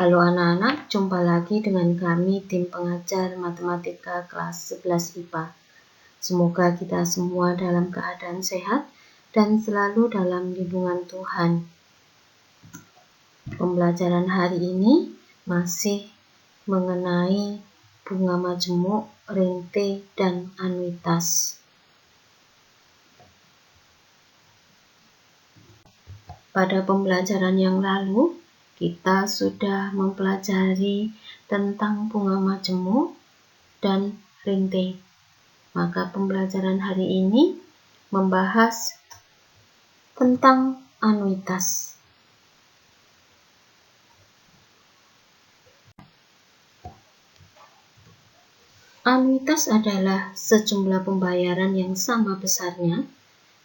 Halo anak-anak, jumpa lagi dengan kami tim pengajar matematika kelas 11 IPA. Semoga kita semua dalam keadaan sehat dan selalu dalam lindungan Tuhan. Pembelajaran hari ini masih mengenai bunga majemuk, rinte, dan anuitas. Pada pembelajaran yang lalu, kita sudah mempelajari tentang bunga majemuk dan rinte. Maka pembelajaran hari ini membahas tentang anuitas. Anuitas adalah sejumlah pembayaran yang sama besarnya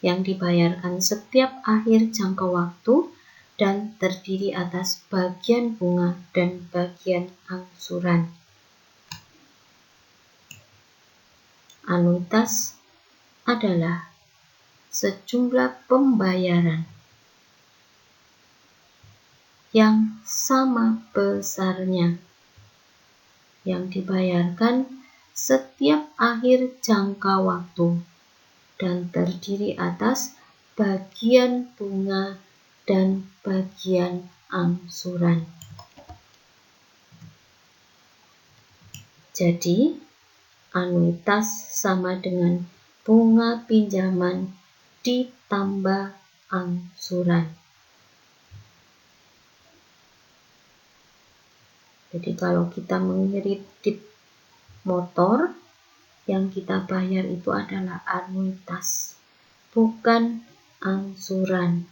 yang dibayarkan setiap akhir jangka waktu dan terdiri atas bagian bunga dan bagian angsuran. Anuitas adalah sejumlah pembayaran yang sama besarnya yang dibayarkan setiap akhir jangka waktu dan terdiri atas bagian bunga dan bagian angsuran. Jadi, anuitas sama dengan bunga pinjaman ditambah angsuran. Jadi kalau kita mengirit motor, yang kita bayar itu adalah anuitas, bukan angsuran.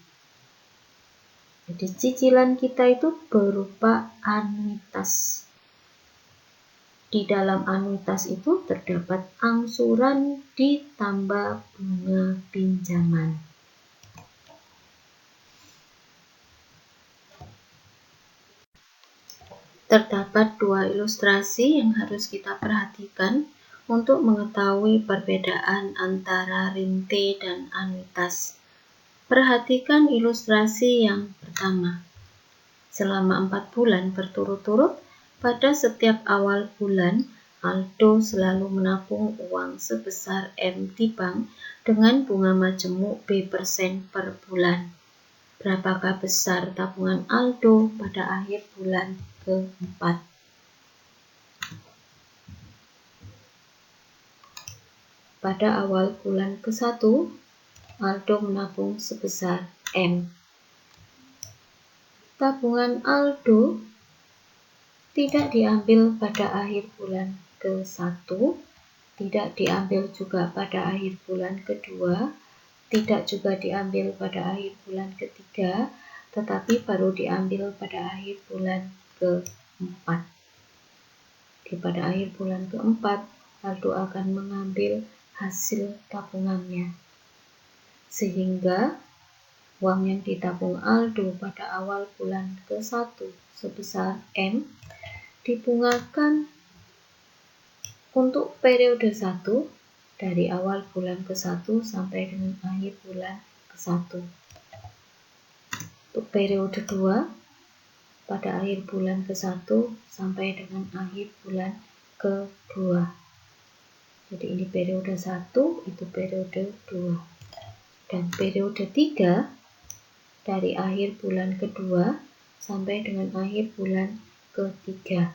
Jadi cicilan kita itu berupa anuitas. Di dalam anuitas itu terdapat angsuran ditambah bunga pinjaman. Terdapat dua ilustrasi yang harus kita perhatikan untuk mengetahui perbedaan antara rinte dan anuitas. Perhatikan ilustrasi yang pertama. Selama 4 bulan berturut-turut, pada setiap awal bulan, Aldo selalu menabung uang sebesar M di bank dengan bunga majemuk B% per bulan. Berapakah besar tabungan Aldo pada akhir bulan keempat? Pada awal bulan ke-1, Aldo menabung sebesar M. Tabungan Aldo tidak diambil pada akhir bulan ke-1, tidak diambil juga pada akhir bulan kedua, tidak juga diambil pada akhir bulan ketiga, tetapi baru diambil pada akhir bulan keempat. Pada akhir bulan keempat, Aldo akan mengambil hasil tabungannya. Sehingga uang yang ditabung Aldo pada awal bulan ke-1 sebesar M dibungakan untuk periode 1 dari awal bulan ke-1 sampai dengan akhir bulan ke-1. Untuk periode 2 pada akhir bulan ke-1 sampai dengan akhir bulan ke-2. Jadi ini periode 1, itu periode 2. Dan periode 3 dari akhir bulan kedua sampai dengan akhir bulan ketiga.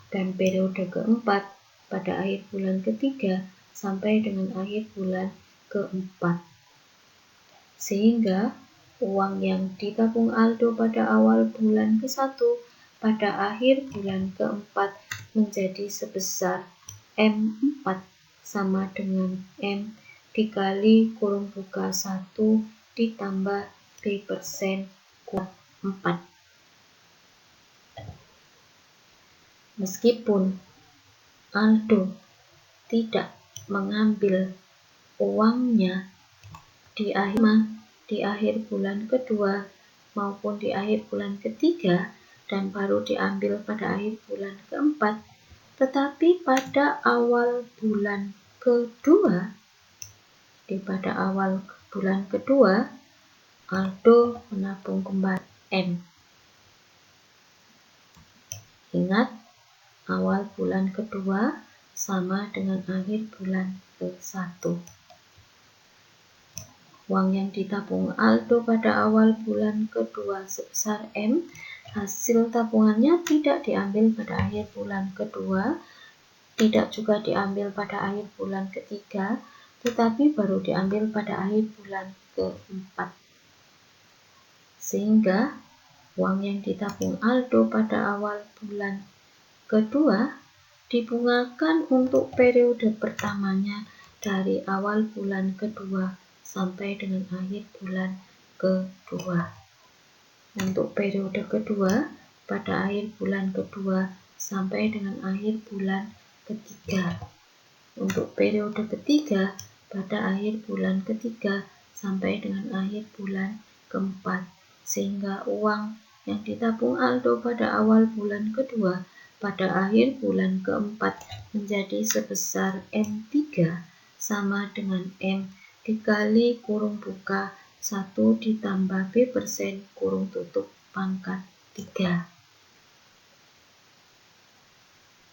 Dan periode keempat pada akhir bulan ketiga sampai dengan akhir bulan keempat. Sehingga uang yang ditabung Aldo pada awal bulan ke-1 pada akhir bulan keempat menjadi sebesar M4 sama dengan M dikali kurung buka 1 ditambah B% kuadrat 4. Meskipun Aldo tidak mengambil uangnya di akhir bulan kedua maupun di akhir bulan ketiga dan baru diambil pada akhir bulan keempat, tetapi pada awal bulan kedua, pada awal bulan kedua, Aldo menabung kembali M. Ingat, awal bulan kedua sama dengan akhir bulan ke-1. Uang yang ditabung Aldo pada awal bulan kedua sebesar M, hasil tabungannya tidak diambil pada akhir bulan kedua, tidak juga diambil pada akhir bulan ketiga, tetapi baru diambil pada akhir bulan ke-4. Sehingga uang yang ditabung Aldo pada awal bulan kedua dibungakan untuk periode pertamanya dari awal bulan kedua sampai dengan akhir bulan kedua. Untuk periode kedua pada akhir bulan kedua sampai dengan akhir bulan ketiga. Untuk periode ketiga pada akhir bulan ketiga sampai dengan akhir bulan keempat. Sehingga uang yang ditabung Aldo pada awal bulan kedua pada akhir bulan keempat menjadi sebesar M3 sama dengan M dikali kurung buka 1 ditambah B% kurung tutup pangkat 3.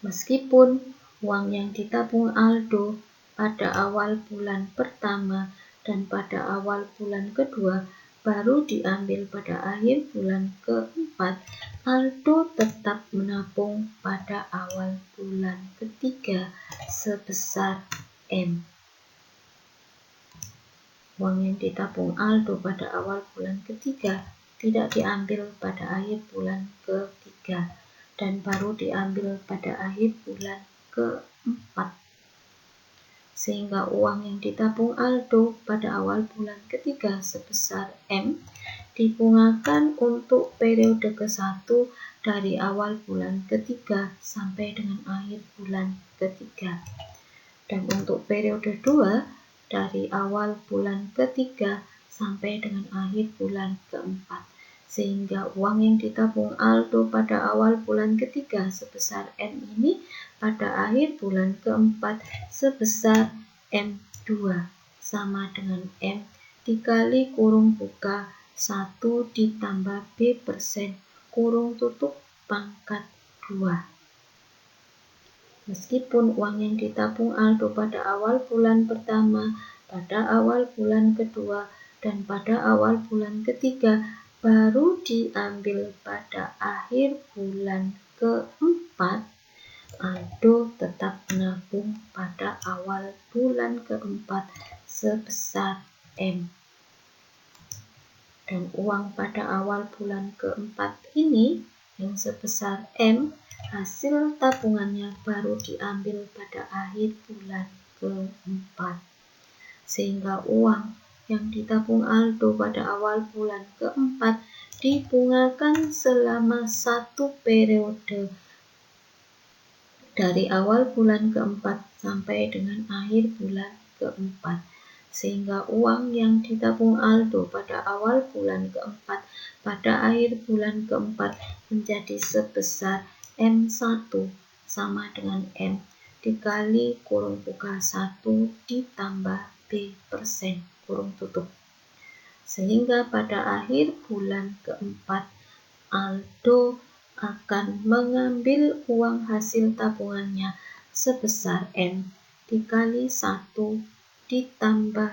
Meskipun uang yang ditabung Aldo pada awal bulan pertama dan pada awal bulan kedua baru diambil pada akhir bulan keempat, Aldo tetap menabung pada awal bulan ketiga sebesar M. Uang yang ditabung Aldo pada awal bulan ketiga tidak diambil pada akhir bulan ketiga dan baru diambil pada akhir bulan keempat. Sehingga uang yang ditabung Aldo pada awal bulan ketiga sebesar M dibungakan untuk periode ke-1 dari awal bulan ketiga sampai dengan akhir bulan ketiga. Dan untuk periode 2 dari awal bulan ketiga sampai dengan akhir bulan keempat. Sehingga uang yang ditabung Aldo pada awal bulan ketiga sebesar M ini pada akhir bulan keempat sebesar M2 sama dengan M dikali kurung buka 1 ditambah B% kurung tutup pangkat 2. Meskipun uang yang ditabung Aldo pada awal bulan pertama, pada awal bulan kedua, dan pada awal bulan ketiga baru diambil pada akhir bulan keempat, Aldo tetap menabung pada awal bulan keempat sebesar M. Dan uang pada awal bulan keempat ini yang sebesar M, hasil tabungannya baru diambil pada akhir bulan keempat. Sehingga uang yang ditabung Aldo pada awal bulan keempat dibungakan selama 1 periode dari awal bulan keempat sampai dengan akhir bulan keempat. Sehingga uang yang ditabung Aldo pada awal bulan keempat pada akhir bulan keempat menjadi sebesar M1 sama dengan M dikali kurung buka 1 ditambah B% kurung tutup. Sehingga pada akhir bulan keempat Aldo akan mengambil uang hasil tabungannya sebesar M dikali 1 ditambah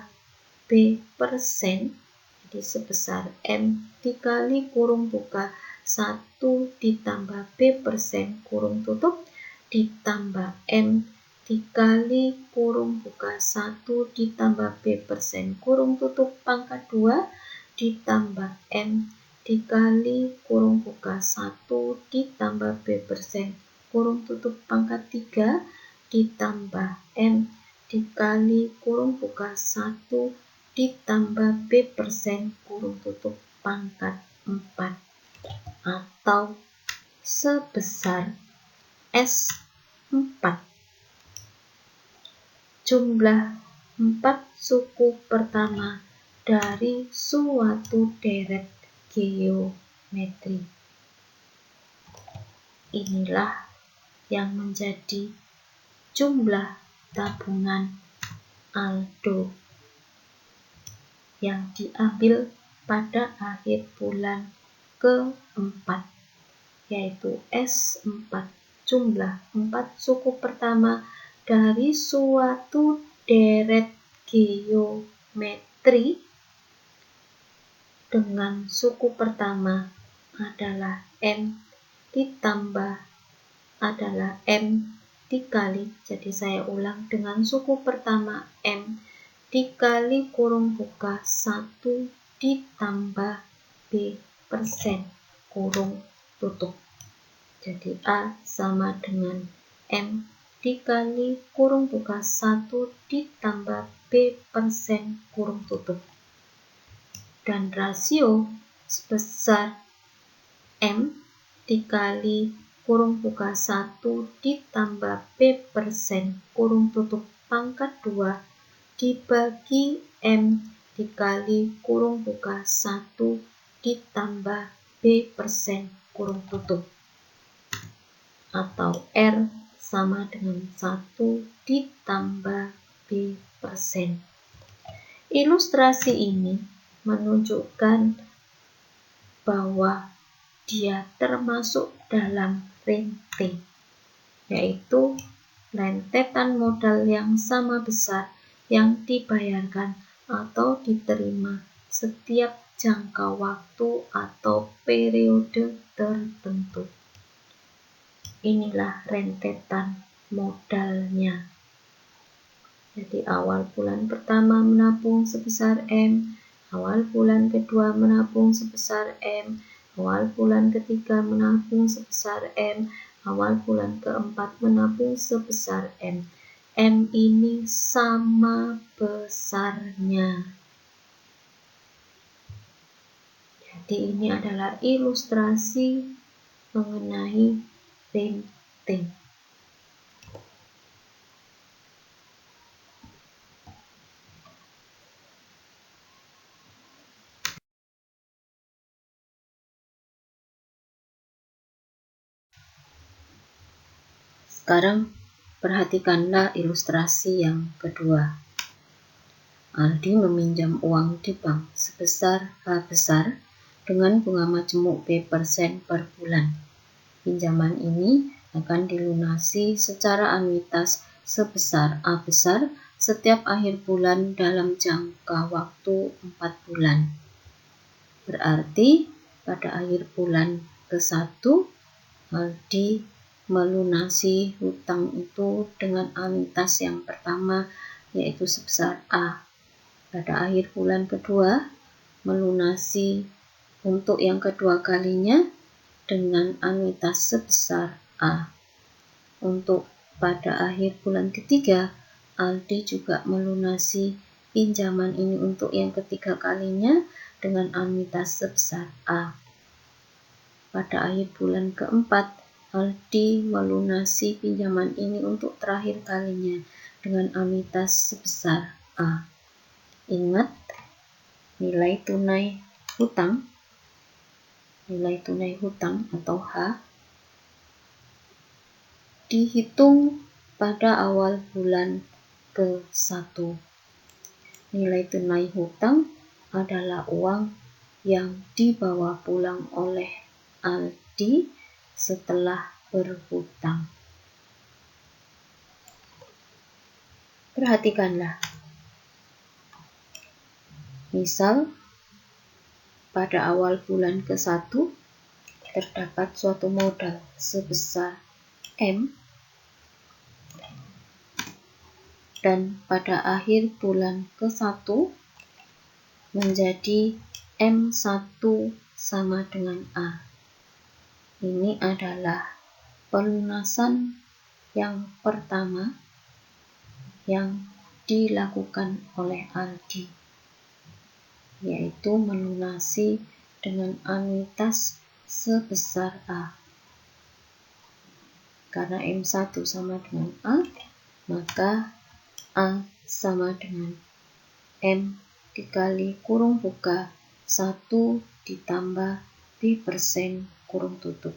B%, jadi sebesar M dikali kurung buka 1 ditambah B% kurung tutup ditambah M dikali kurung buka 1 ditambah B% kurung tutup pangkat 2 ditambah M dikali kurung buka 1 ditambah B% kurung tutup pangkat 3 ditambah M dikali kurung buka 1 ditambah B% kurung tutup pangkat 4 atau sebesar S4. Jumlah 4 suku pertama dari suatu deret geometri. Inilah yang menjadi jumlah tabungan Aldo yang diambil pada akhir bulan keempat. yaitu S4. Jumlah 4 suku pertama dari suatu deret geometri dengan suku pertama adalah M ditambah adalah M dikali, jadi saya ulang, dengan suku pertama M dikali kurung buka 1 ditambah B persen kurung tutup. Jadi A sama dengan M dikali kurung buka 1 ditambah B persen kurung tutup. Dan rasio sebesar M dikali kurung buka 1 ditambah B persen kurung tutup pangkat 2 dibagi M dikali kurung buka 1 ditambah B persen kurung tutup, atau R sama dengan 1 ditambah B persen. Ilustrasi ini menunjukkan bahwa dia termasuk dalam rente, yaitu rentetan modal yang sama besar yang dibayarkan atau diterima setiap jangka waktu atau periode tertentu. Inilah rentetan modalnya. Jadi awal bulan pertama menabung sebesar M, awal bulan kedua menabung sebesar M, awal bulan ketiga menabung sebesar M, awal bulan keempat menabung sebesar M. M ini sama besarnya. Jadi ini adalah ilustrasi mengenai rente. Sekarang perhatikanlah ilustrasi yang kedua. Aldi meminjam uang di bank sebesar H besar dengan bunga majemuk B persen per bulan. Pinjaman ini akan dilunasi secara anuitas sebesar A besar setiap akhir bulan dalam jangka waktu 4 bulan. Berarti pada akhir bulan ke-1 Aldi melunasi hutang itu dengan anuitas yang pertama, yaitu sebesar A. Pada akhir bulan kedua melunasi untuk yang kedua kalinya dengan anuitas sebesar A. Untuk pada akhir bulan ketiga, Aldi juga melunasi pinjaman ini untuk yang ketiga kalinya dengan anuitas sebesar A. Pada akhir bulan keempat, Aldi melunasi pinjaman ini untuk terakhir kalinya dengan anuitas sebesar A. Ingat, nilai tunai hutang atau H dihitung pada awal bulan ke-1. Nilai tunai hutang adalah uang yang dibawa pulang oleh Aldi setelah berhutang. Perhatikanlah. Misal, pada awal bulan ke-1 terdapat suatu modal sebesar M dan pada akhir bulan ke-1 menjadi M1 sama dengan A. Ini adalah pelunasan yang pertama yang dilakukan oleh Aldi, yaitu melunasi dengan anuitas sebesar A. Karena M1 sama dengan A, maka A sama dengan M dikali kurung buka 1 ditambah B persen kurung tutup.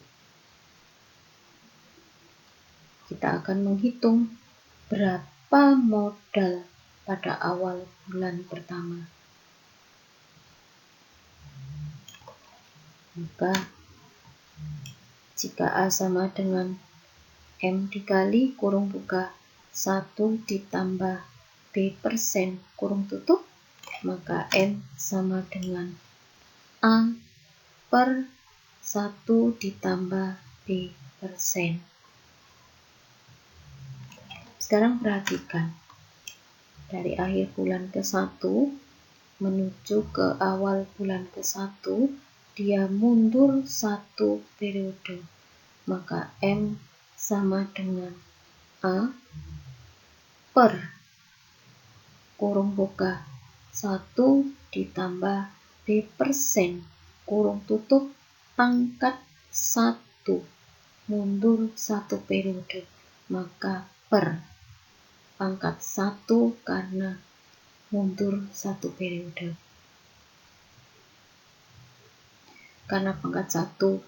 Kita akan menghitung berapa modal pada awal bulan pertama. Maka Jika A sama dengan M dikali kurung buka 1 ditambah B persen kurung tutup, maka M sama dengan A per 1 ditambah B persen. Sekarang perhatikan, dari akhir bulan ke-1 menuju ke awal bulan ke-1, dia mundur 1 periode, maka M sama dengan A per kurung buka 1 ditambah B persen kurung tutup pangkat 1 mundur 1 periode, maka per pangkat 1 karena mundur 1 periode. Karena pangkat 1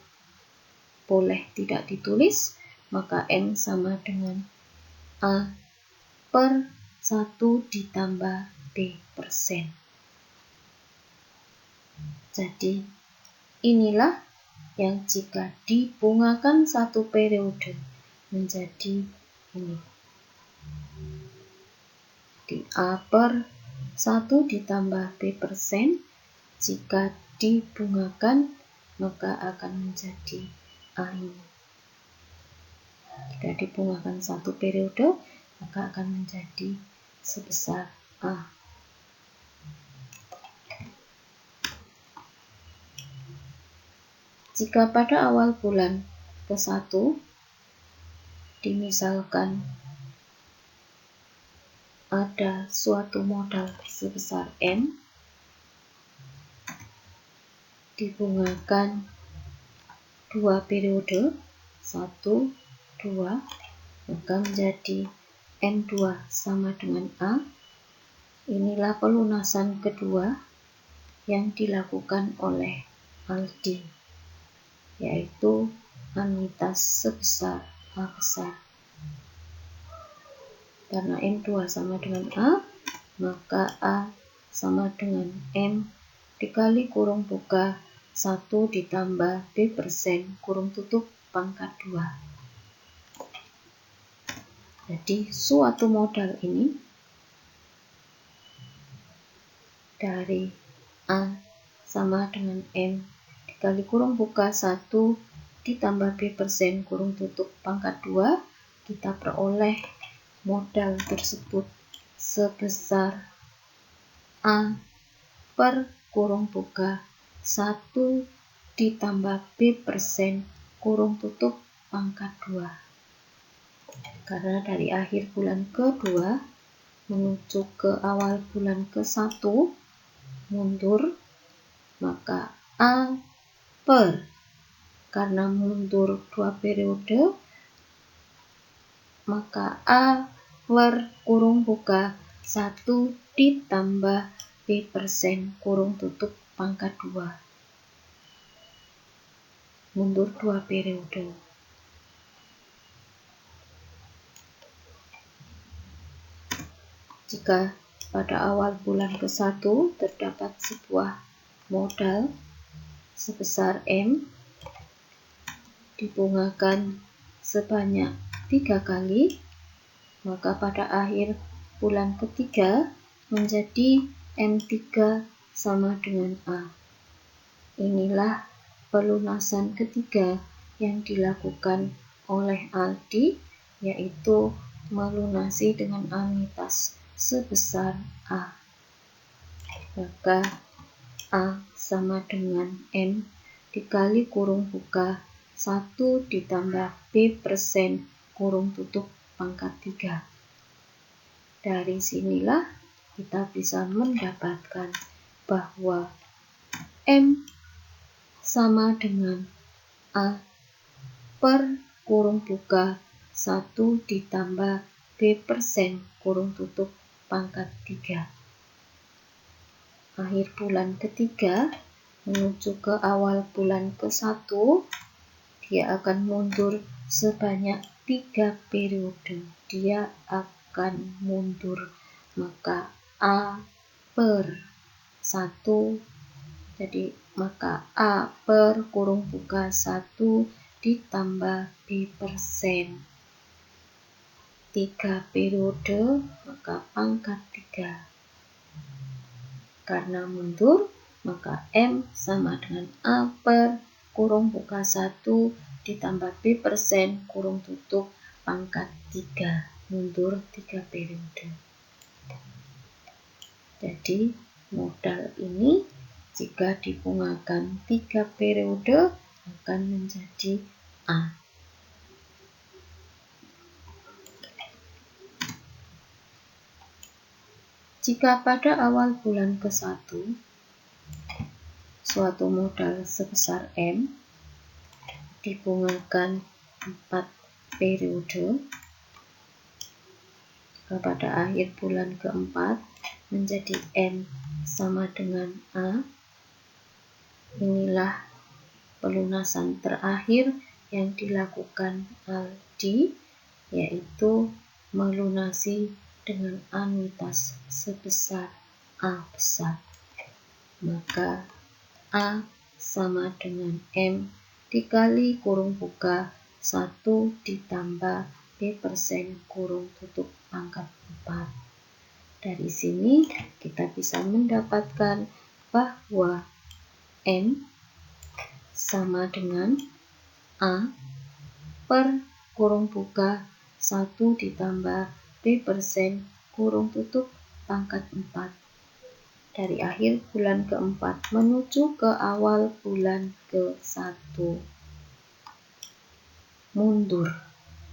boleh tidak ditulis, maka M sama dengan A per 1 ditambah B persen. Jadi inilah yang jika dibungakan 1 periode menjadi ini. Di A per 1 ditambah B persen, jika dibungakan maka akan menjadi A ini. Jika dibungakan 1 periode, maka akan menjadi sebesar A. Jika pada awal bulan ke-1 dimisalkan ada suatu modal sebesar M, dibungakan 2 periode, 1, 2, maka menjadi M2 sama dengan A. Inilah pelunasan kedua yang dilakukan oleh Aldi, yaitu anuitas sebesar A besar. Karena M2 sama dengan A, maka A sama dengan M dikali kurung buka 1 ditambah B persen kurung tutup pangkat 2. Jadi suatu modal ini dari A sama dengan M dikali kurung buka 1 ditambah B persen kurung tutup pangkat 2, kita peroleh modal tersebut sebesar A per kurung buka 1 ditambah B persen kurung tutup pangkat 2. Karena dari akhir bulan kedua menuju ke awal bulan ke-1 mundur, maka A per, karena mundur 2 periode, maka A per kurung buka 1 ditambah B persen kurung tutup pangkat 2. Mundur 2 periode. Jika pada awal bulan ke-1 terdapat sebuah modal sebesar M, dibungakan sebanyak 3 kali, maka pada akhir bulan ketiga menjadi M3 sama dengan A. Inilah pelunasan ketiga yang dilakukan oleh Aldi, yaitu melunasi dengan anuitas sebesar A. Maka A sama dengan M dikali kurung buka 1 ditambah B persen kurung tutup pangkat 3. Dari sinilah kita bisa mendapatkan bahwa M sama dengan A per kurung buka 1 ditambah B persen kurung tutup pangkat 3. Akhir bulan ketiga menuju ke awal bulan ke-1, dia akan mundur sebanyak 3 periode. Dia akan mundur, maka A per 1, jadi maka A per kurung buka 1 ditambah B persen. 3 periode, maka pangkat 3. Karena mundur, maka M sama dengan A per kurung buka 1 ditambah B persen kurung tutup pangkat 3. Mundur 3 periode. Jadi modal ini jika dibungakan 3 periode akan menjadi A. Jika pada awal bulan ke-1 suatu modal sebesar M dibungakan 4 periode, pada akhir bulan ke-4 menjadi M sama dengan A. Inilah pelunasan terakhir yang dilakukan Aldi, yaitu melunasi dengan anuitas sebesar A besar. Maka A sama dengan M dikali kurung buka 1 ditambah B persen kurung tutup pangkat 4. Dari sini kita bisa mendapatkan bahwa M sama dengan A per kurung buka 1 ditambah B persen kurung tutup pangkat 4. Dari akhir bulan ke-4 menuju ke awal bulan ke-1. Mundur,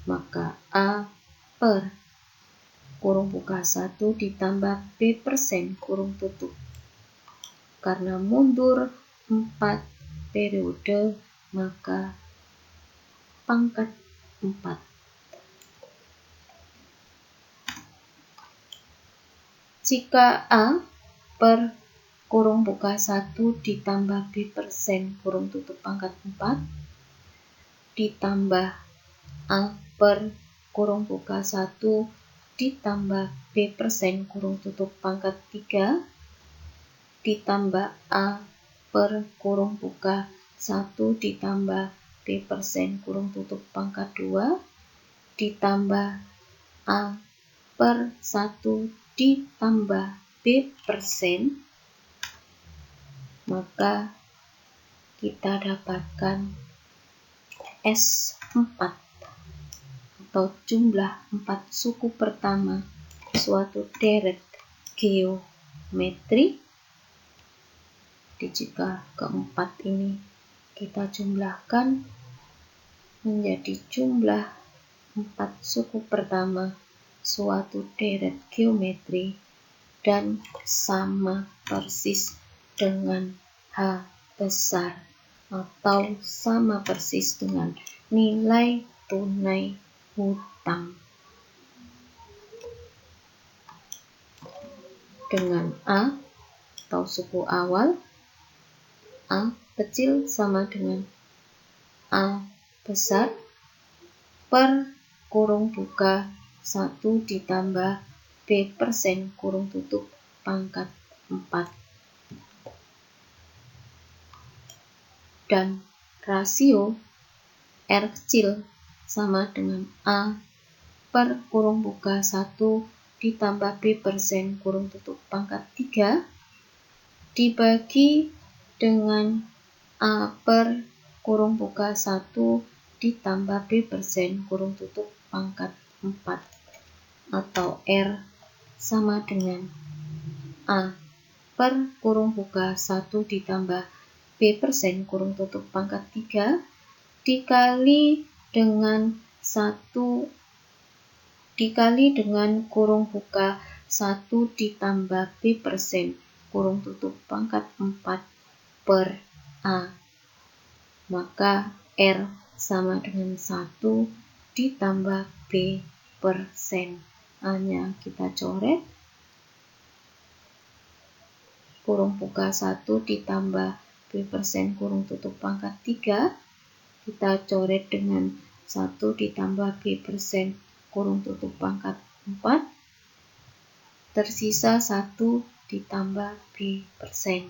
maka A per kurung buka 1 ditambah B persen kurung tutup. Karena mundur 4 periode, maka pangkat 4. Jika A per kurung buka 1 ditambah B persen kurung tutup pangkat 4 ditambah A per kurung buka 1 ditambah B persen kurung tutup pangkat 3 ditambah A per kurung buka 1 ditambah B persen kurung tutup pangkat 2 ditambah A per 1 ditambah B persen, maka kita dapatkan S4 atau jumlah 4 suku pertama suatu deret geometri. Jika keempat ini kita jumlahkan menjadi jumlah 4 suku pertama suatu deret geometri dan sama persis dengan H besar atau sama persis dengan nilai tunai hutang. Dengan A atau suku awal, A kecil sama dengan A besar per kurung buka 1 ditambah B persen kurung tutup pangkat 4. Dan rasio R kecil sama dengan A per kurung buka 1 ditambah B persen kurung tutup pangkat 3 dibagi dengan A per kurung buka 1 ditambah B persen kurung tutup pangkat 4 atau R sama dengan A per kurung buka 1 ditambah B persen kurung tutup pangkat 3 dikali dengan kurung buka 1 ditambah B persen kurung tutup pangkat 4 per A. Maka R sama dengan 1 ditambah B persen. A-nya kita coret. Kurung buka 1 ditambah B persen kurung tutup pangkat 3 kita coret dengan 1 ditambah B persen kurung tutup pangkat 4 tersisa 1 ditambah B persen.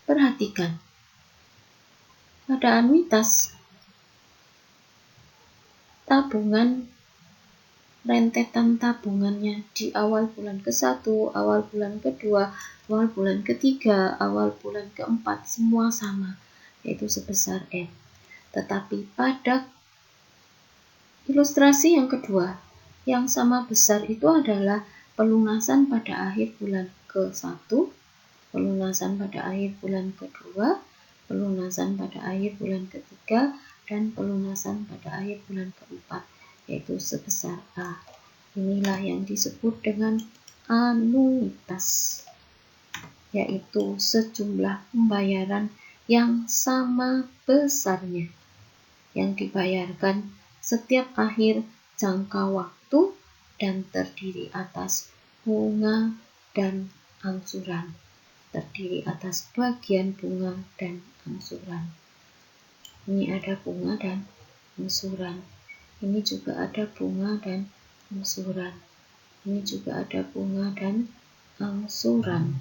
Perhatikan, pada anuitas, tabungan rentetan tabungannya di awal bulan ke-1, awal bulan kedua, awal bulan ketiga, awal bulan keempat, semua sama, yaitu sebesar M. Tetapi pada ilustrasi yang kedua, yang sama besar itu adalah pelunasan pada akhir bulan ke-1, pelunasan pada akhir bulan kedua, pelunasan pada akhir bulan ketiga, dan pelunasan pada akhir bulan keempat, yaitu sebesar A. Inilah yang disebut dengan anuitas, yaitu sejumlah pembayaran yang sama besarnya, yang dibayarkan setiap akhir jangka waktu dan terdiri atas bunga dan angsuran. Terdiri atas bagian bunga dan angsuran. Ini ada bunga dan angsuran. Ini juga ada bunga dan angsuran. Ini juga ada bunga dan angsuran.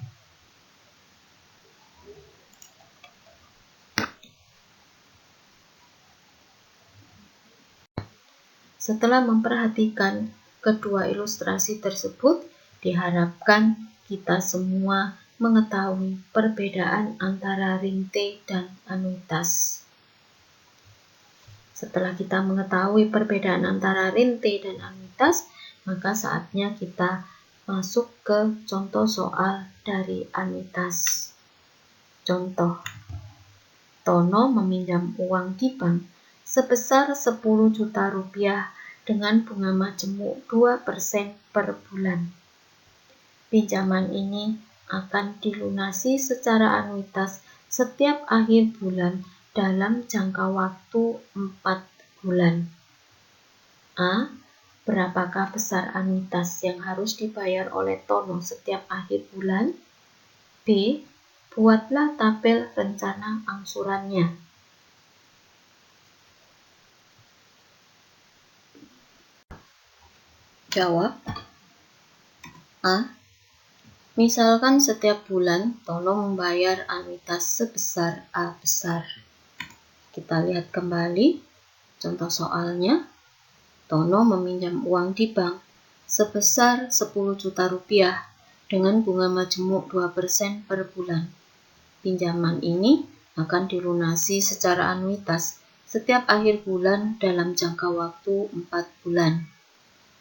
Setelah memperhatikan kedua ilustrasi tersebut, diharapkan kita semua mengetahui perbedaan antara rinte dan anuitas. Setelah kita mengetahui perbedaan antara rinte dan anuitas, maka saatnya kita masuk ke contoh soal dari anuitas. Contoh, Tono meminjam uang di bank sebesar 10 juta rupiah dengan bunga majemuk 2% per bulan. Pinjaman ini akan dilunasi secara anuitas setiap akhir bulan dalam jangka waktu 4 bulan. A. Berapakah besar anuitas yang harus dibayar oleh Tono setiap akhir bulan? B. Buatlah tabel rencana angsurannya. Jawab. A. Misalkan setiap bulan Tono membayar anuitas sebesar A besar. Kita lihat kembali contoh soalnya. Tono meminjam uang di bank sebesar 10 juta rupiah dengan bunga majemuk 2% per bulan. Pinjaman ini akan dilunasi secara anuitas setiap akhir bulan dalam jangka waktu 4 bulan.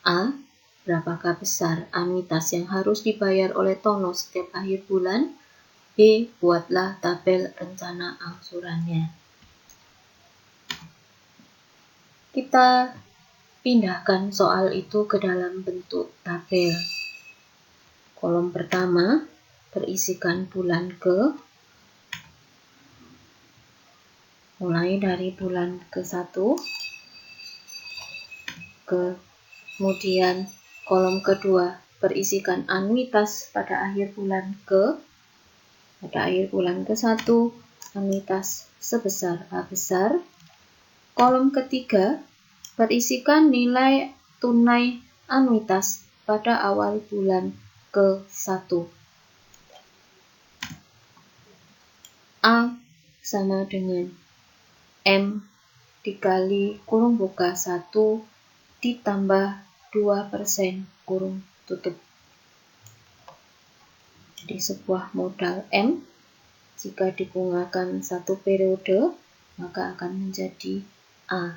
A. Berapakah besar anuitas yang harus dibayar oleh Tono setiap akhir bulan? B. Buatlah tabel rencana angsurannya. Kita pindahkan soal itu ke dalam bentuk tabel. Kolom pertama berisikan bulan ke, mulai dari bulan ke-1, kemudian kolom kedua berisikan anuitas pada akhir bulan ke, pada akhir bulan ke-1, anuitas sebesar A besar. Kolom ketiga berisikan nilai tunai anuitas pada awal bulan ke-1. A sama dengan M dikali kurung buka 1 ditambah 2% kurung tutup. Di sebuah modal M, jika dibungakan 1 periode, maka akan menjadi A.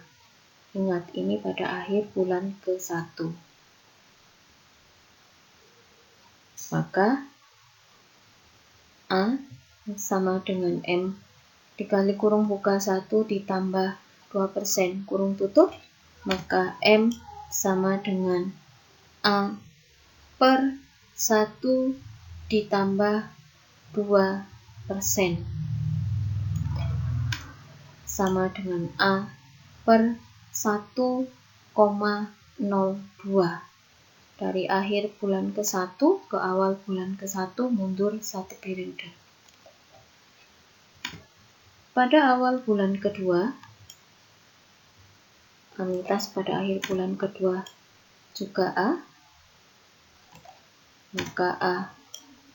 Ingat, ini pada akhir bulan ke-1. Maka A sama dengan M dikali kurung buka 1 ditambah 2% kurung tutup, maka M sama dengan A per 1 ditambah 2% sama dengan A per 1,02. Dari akhir bulan ke-1 ke awal bulan ke-1 mundur 1 periode. Pada awal bulan kedua, anuitas pada akhir bulan kedua juga A, maka A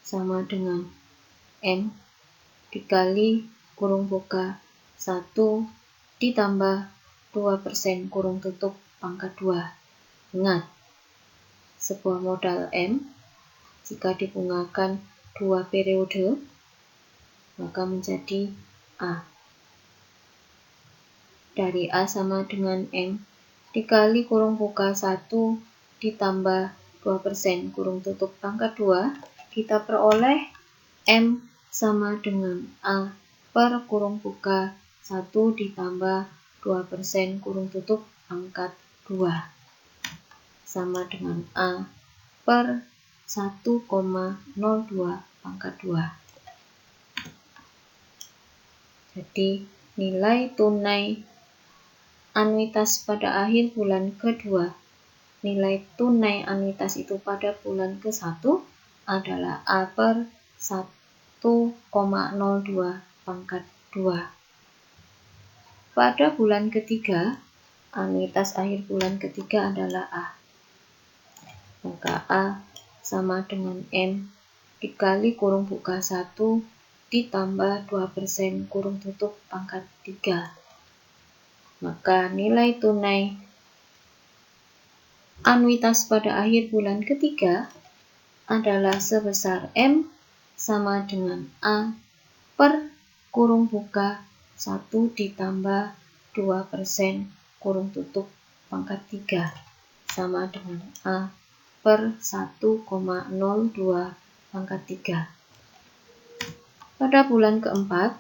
sama dengan M dikali kurung buka 1 ditambah 2% kurung tutup pangkat 2. Ingat, sebuah modal M jika dibungakan 2 periode, maka menjadi A. Dari A sama dengan M dikali kurung buka 1 ditambah 2% kurung tutup pangkat 2, kita peroleh M sama dengan A per kurung buka 1 ditambah 2% kurung tutup pangkat 2 sama dengan A per 1,02 pangkat 2. Jadi nilai tunai anuitas pada akhir bulan kedua, nilai tunai anuitas itu pada bulan ke-1 adalah A per 1,02 pangkat 2. Pada bulan ketiga, anuitas akhir bulan ketiga adalah A. Maka A sama dengan M dikali kurung buka 1 ditambah 2% kurung tutup pangkat 3. Maka nilai tunai anuitas pada akhir bulan ketiga adalah sebesar M sama dengan A per kurung buka 1 ditambah 2% kurung tutup pangkat 3 sama dengan A per 1,02 pangkat 3. Pada bulan keempat,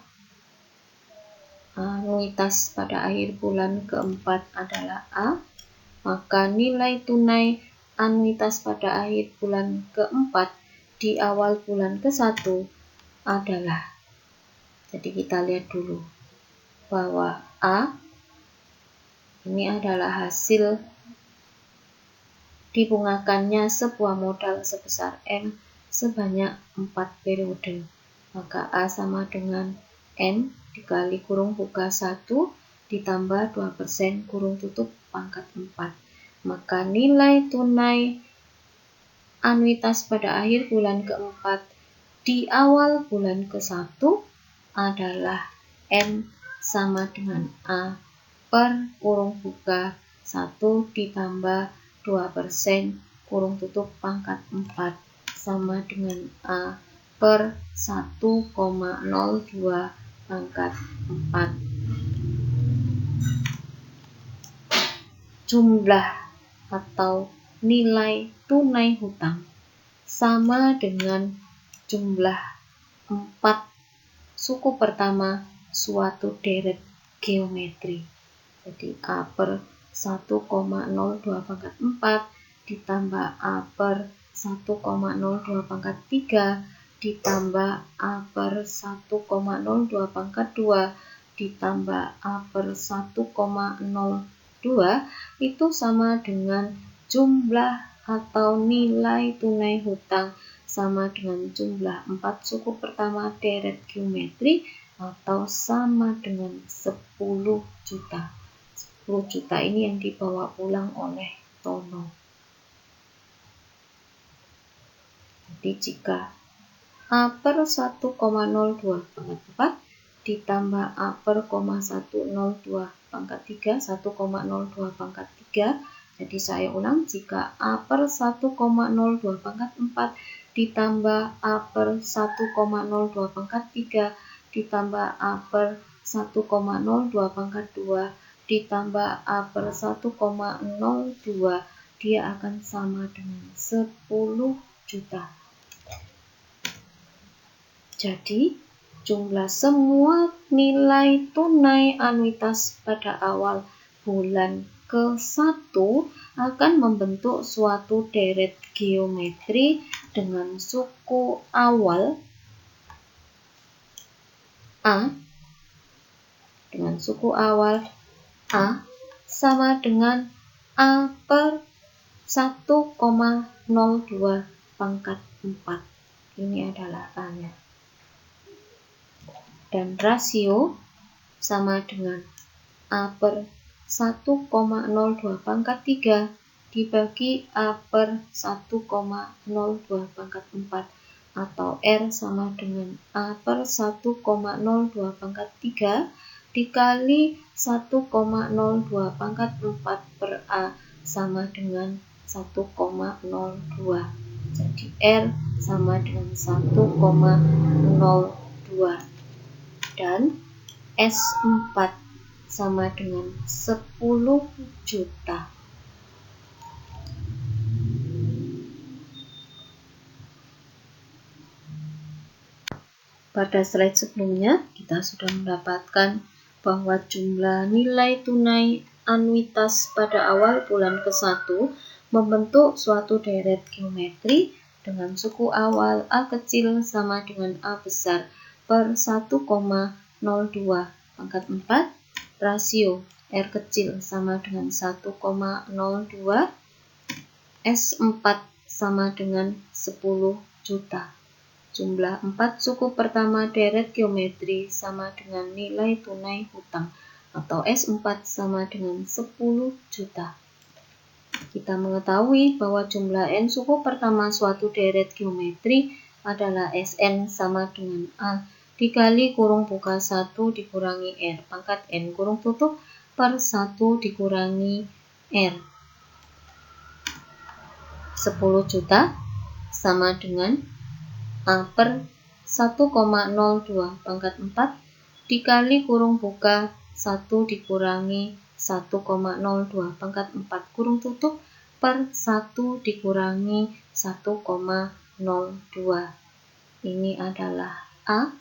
anuitas pada akhir bulan keempat adalah A, maka nilai tunai anuitas pada akhir bulan keempat di awal bulan ke-1 adalah, jadi kita lihat dulu bahwa A ini adalah hasil dibungakannya sebuah modal sebesar M sebanyak 4 periode. Maka A sama dengan M dikali kurung buka 1 ditambah 2% kurung tutup pangkat 4. Maka nilai tunai anuitas pada akhir bulan keempat di awal bulan ke-1 adalah M sama dengan A per kurung buka 1 ditambah 2% kurung tutup pangkat 4 sama dengan A per 1,02 pangkat 4. Jumlah atau nilai tunai hutang sama dengan jumlah 4 suku pertama suatu deret geometri. Jadi A per 1,02 pangkat 4 ditambah A per 1,02 pangkat 3 ditambah A per 1,02 pangkat 2 ditambah A per 1,02 itu sama dengan jumlah atau nilai tunai hutang sama dengan jumlah 4 suku pertama deret geometri atau sama dengan 10 juta. 10 juta ini yang dibawa pulang oleh Tono. Jadi jika A per 1,02 pangkat 4 ditambah A per 1,02 pangkat 3, 1,02 pangkat 3. Jadi saya ulang, jika A per 1,02 pangkat 4 ditambah A per 1,02 pangkat 3 ditambah A per 1,02 pangkat 2 ditambah A per 1,02, dia akan sama dengan 10 juta. Jadi, jumlah semua nilai tunai anuitas pada awal bulan ke-1 akan membentuk suatu deret geometri dengan suku awal A sama dengan A per 1,02 pangkat 4. Ini adalah A-nya. Dan rasio sama dengan A per 1,02 pangkat 3 dibagi A per 1,02 pangkat 4, atau R sama dengan A per 1,02 pangkat 3 dikali 1,02 pangkat 4 per A sama dengan 1,02. Jadi R sama dengan 1,02 dan S4 sama dengan 10 juta. Pada slide sebelumnya, kita sudah mendapatkan bahwa jumlah nilai tunai anuitas pada awal bulan ke-1 membentuk suatu deret geometri dengan suku awal A kecil sama dengan A besar per 1,02 pangkat 4 rasio R kecil sama dengan 1,02 S4 sama dengan 10 juta. Jumlah 4 suku pertama deret geometri sama dengan nilai tunai hutang atau S4 sama dengan 10 juta. Kita mengetahui bahwa jumlah N suku pertama suatu deret geometri adalah Sn sama dengan A dikali kurung buka 1 dikurangi R pangkat N kurung tutup per 1 dikurangi R. 10 juta sama dengan A per 1,02 pangkat 4 dikali kurung buka 1 dikurangi 1,02 pangkat 4 kurung tutup per 1 dikurangi 1,02. Ini adalah A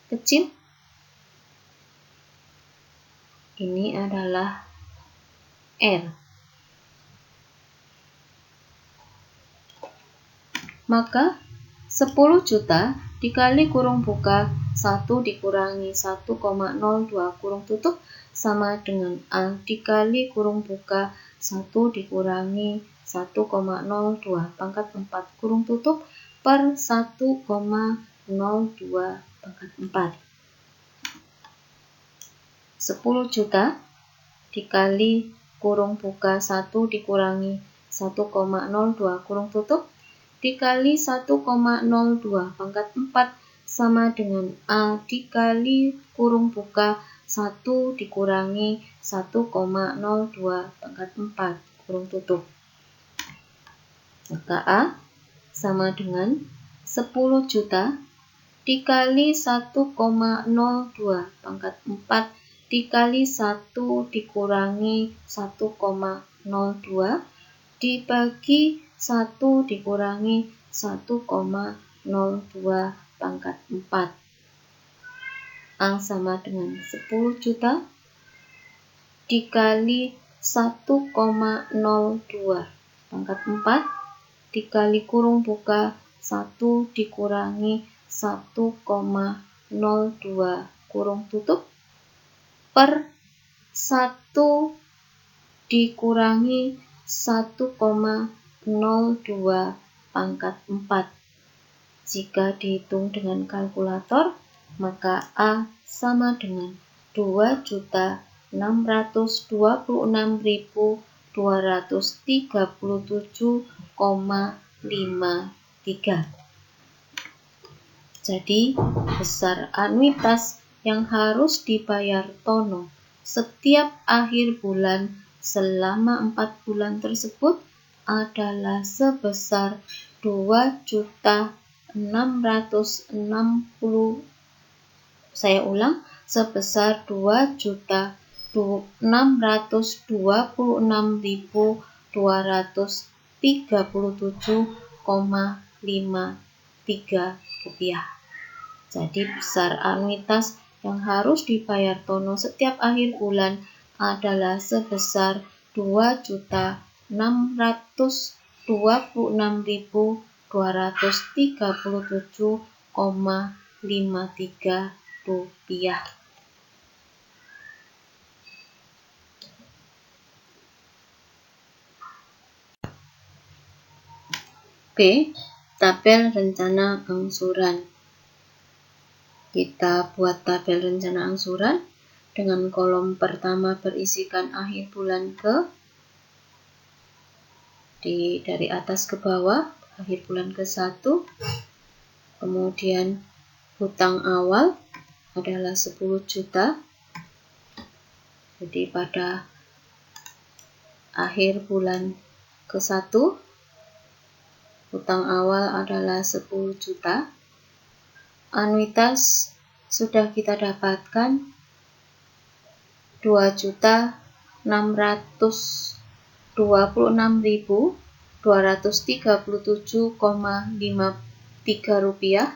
kecil. Ini adalah R. Maka 10 juta dikali kurung buka 1 dikurangi 1,02 kurung tutup sama dengan A dikali kurung buka 1 dikurangi 1,02 pangkat 4 kurung tutup per 1,02 pangkat 4. 10 juta dikali kurung buka 1 dikurangi 1,02 kurung tutup dikali 1,02 pangkat 4 sama dengan A dikali kurung buka 1 dikurangi 1,02 pangkat 4 kurung tutup. Maka A sama dengan 10 juta dikali 1,02 pangkat 4 dikali 1 dikurangi 1,02 dibagi 1 dikurangi 1,02 pangkat 4. A sama dengan 10 juta dikali 1,02 pangkat 4 dikali kurung buka 1 dikurangi 1,02 kurung tutup per 1 dikurangi 1,02 pangkat 4. Jika dihitung dengan kalkulator, maka A sama dengan 2.626.237,53. Jadi, besar anuitas yang harus dibayar Tono setiap akhir bulan selama 4 bulan tersebut adalah sebesar 2.660.000. Saya ulang, sebesar 2.626.237,53 rupiah. Jadi besar anuitas yang harus dibayar Tono setiap akhir bulan adalah sebesar 2.626.237,53 rupiah. B. Tabel rencana angsuran. Kita buat tabel rencana angsuran dengan kolom pertama berisikan akhir bulan dari atas ke bawah, akhir bulan ke-1. Kemudian hutang awal adalah 10 juta. Jadi pada akhir bulan ke-1 hutang awal adalah 10 juta. Anuitas sudah kita dapatkan 2.626.237,53 rupiah.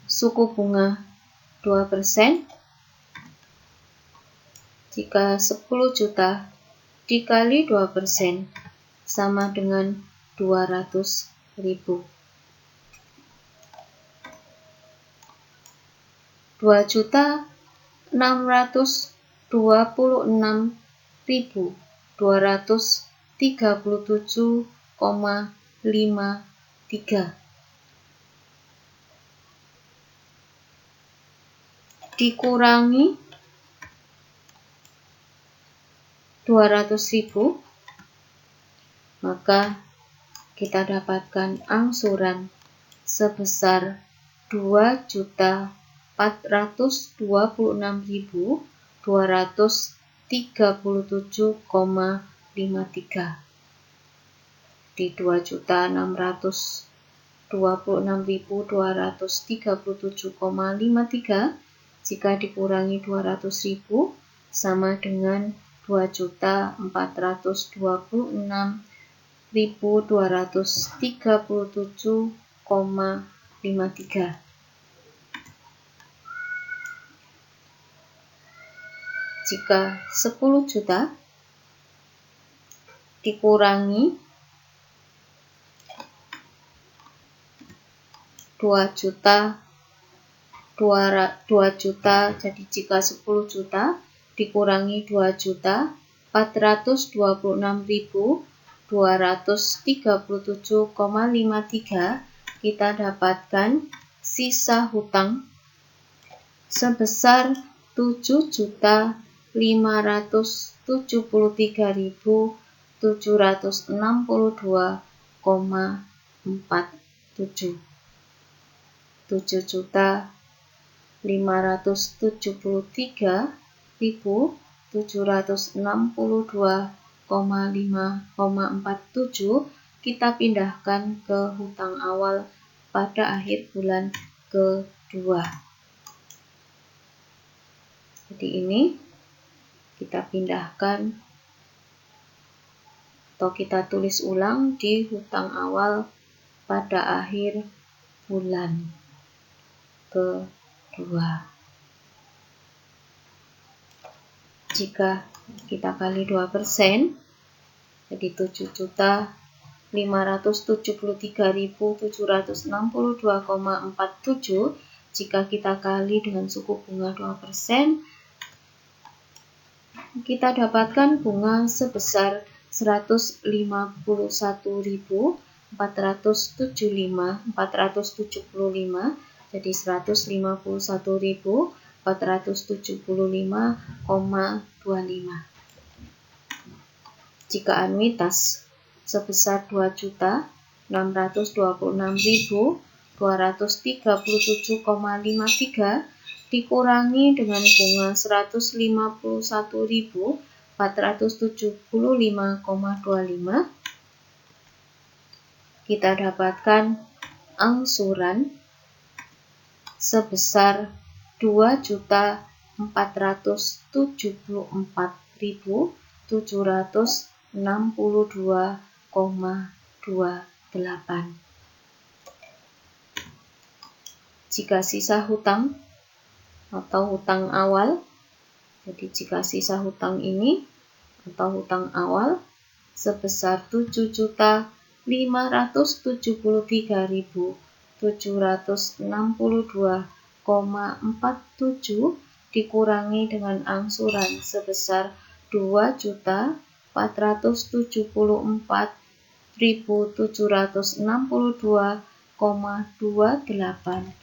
Suku bunga 2%. Jika 10 juta dikali 2% sama dengan 200.000. 2.626.237,53 dikurangi 200.000, maka kita dapatkan angsuran sebesar 2.426.237,53. Di 2.426.237,53 jika dikurangi 200.000 sama dengan 2.426.237,53. Jika 10 juta dikurangi 2 juta, jadi jika 10 juta dikurangi 2.426.237,53, kita dapatkan sisa hutang sebesar 7.573.762,47. 7.573.762,47 kita pindahkan ke hutang awal pada akhir bulan kedua. Jadi ini kita pindahkan atau kita tulis ulang di hutang awal pada akhir bulan kedua. Jika kita kali 2%, jadi 7.573.762,47. Jika kita kali dengan suku bunga 2%, kita dapatkan bunga sebesar 151.475. Jadi 151.475,25. Jika anuitas sebesar 2.626.237,53 dikurangi dengan bunga 151.475,25, kita dapatkan angsuran sebesar 2.472.762,28. Jika sisa hutang atau hutang awal, jadi jika sisa hutang ini atau hutang awal sebesar 7.573.762,47 dikurangi dengan angsuran sebesar 2.474.762,28.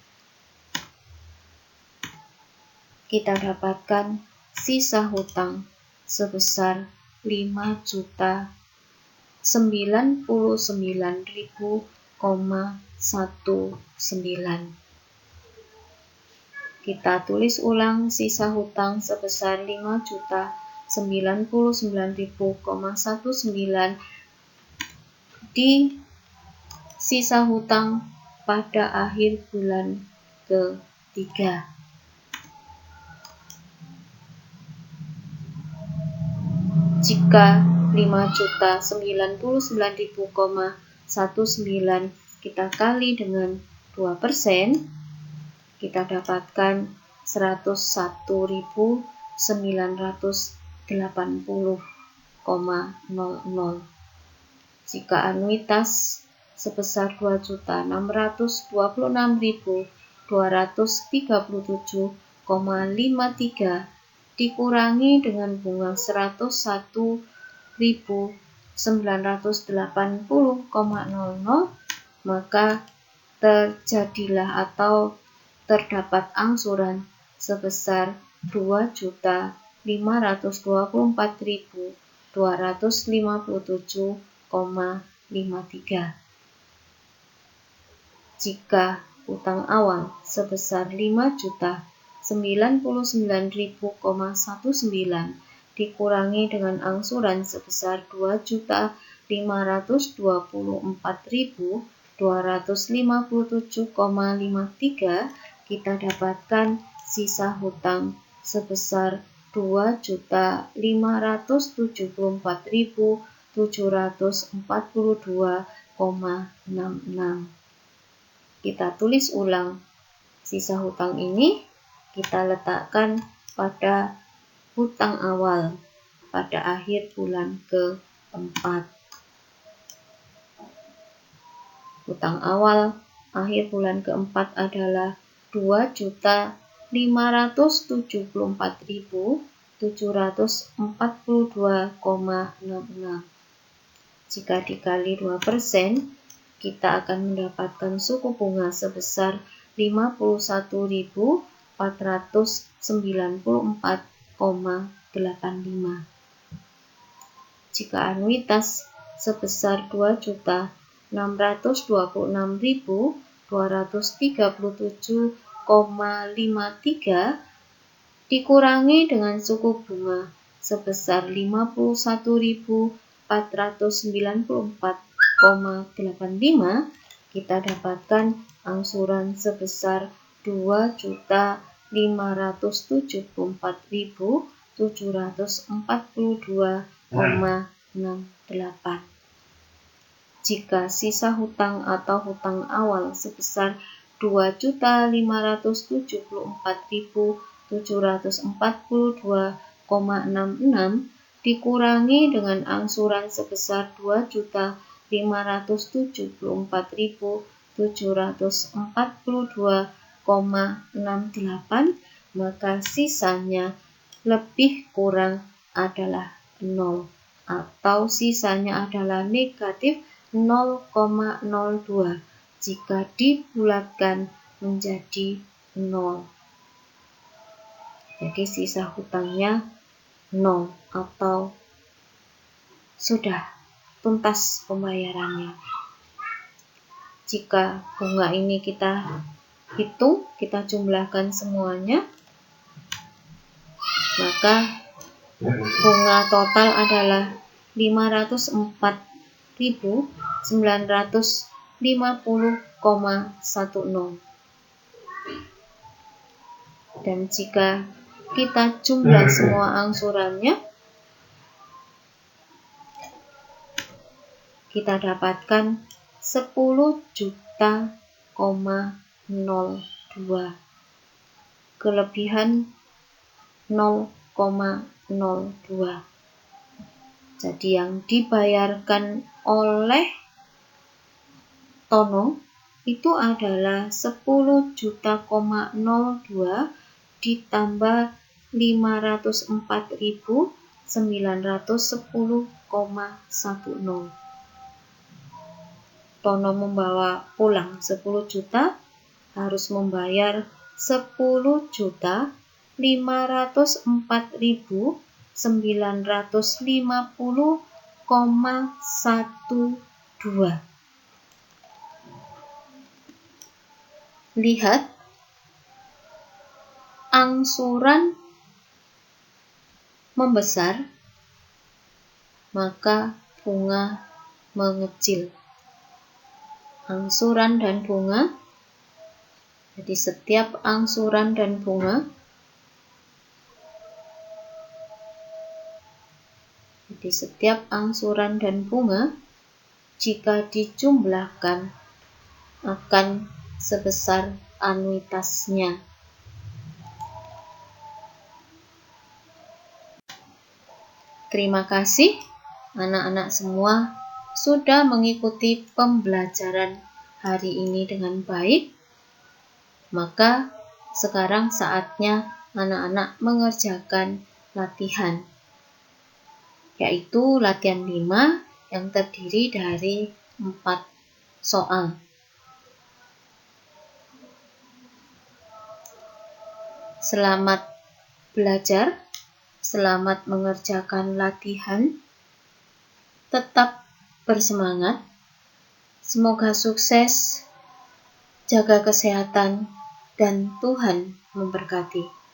Kita dapatkan sisa hutang sebesar 5.099.19. Kita tulis ulang sisa hutang sebesar 5.099.000,19 di sisa hutang pada akhir bulan ketiga. Jika 5.099.000,19 kita kali dengan 2%, kita dapatkan 101.980,00. Jika anuitas sebesar 2.622.237,53 dikurangi dengan bunga 101.980,00, maka terjadilah atau terdapat angsuran sebesar 2.524.257,53. Jika utang awal sebesar 5.099.000,19 dikurangi dengan angsuran sebesar 2.524.257,53, kita dapatkan sisa hutang sebesar 2.574.742,66. Kita tulis ulang sisa hutang ini, kita letakkan pada hutang awal pada akhir bulan keempat. Hutang awal akhir bulan keempat adalah 2.574.742,66. Jika dikali 2%, kita akan mendapatkan suku bunga sebesar 51.494,85. Jika anuitas sebesar 2.622.237,53 dikurangi dengan suku bunga sebesar 51.494,85, kita dapatkan angsuran sebesar 2.574.742,68. Jika sisa hutang atau hutang awal sebesar 2.574.742,66 dikurangi dengan angsuran sebesar 2.574.742,68, maka sisanya lebih kurang adalah 0, atau sisanya adalah negatif 0,02 jika dibulatkan menjadi 0. Jadi sisa hutangnya 0 atau sudah tuntas pembayarannya. Jika bunga ini kita hitung, kita jumlahkan semuanya, maka bunga total adalah 504.950,10. Dan jika kita jumlah semua angsurannya, kita dapatkan 10.000,02, kelebihan 0,02. Jadi yang dibayarkan oleh Tono itu adalah 10.000,02 ditambah 504.910,10. Tono membawa pulang 10 juta, harus membayar 10.504.950,12. Lihat, angsuran membesar, maka bunga mengecil. Angsuran dan bunga, jadi setiap angsuran dan bunga, jika dijumlahkan akan sebesar anuitasnya. Terima kasih anak-anak semua sudah mengikuti pembelajaran hari ini dengan baik. Maka sekarang saatnya anak-anak mengerjakan latihan, yaitu latihan 5 yang terdiri dari 4 soal. Selamat belajar, selamat mengerjakan latihan, tetap bersemangat, semoga sukses, jaga kesehatan, dan Tuhan memberkati.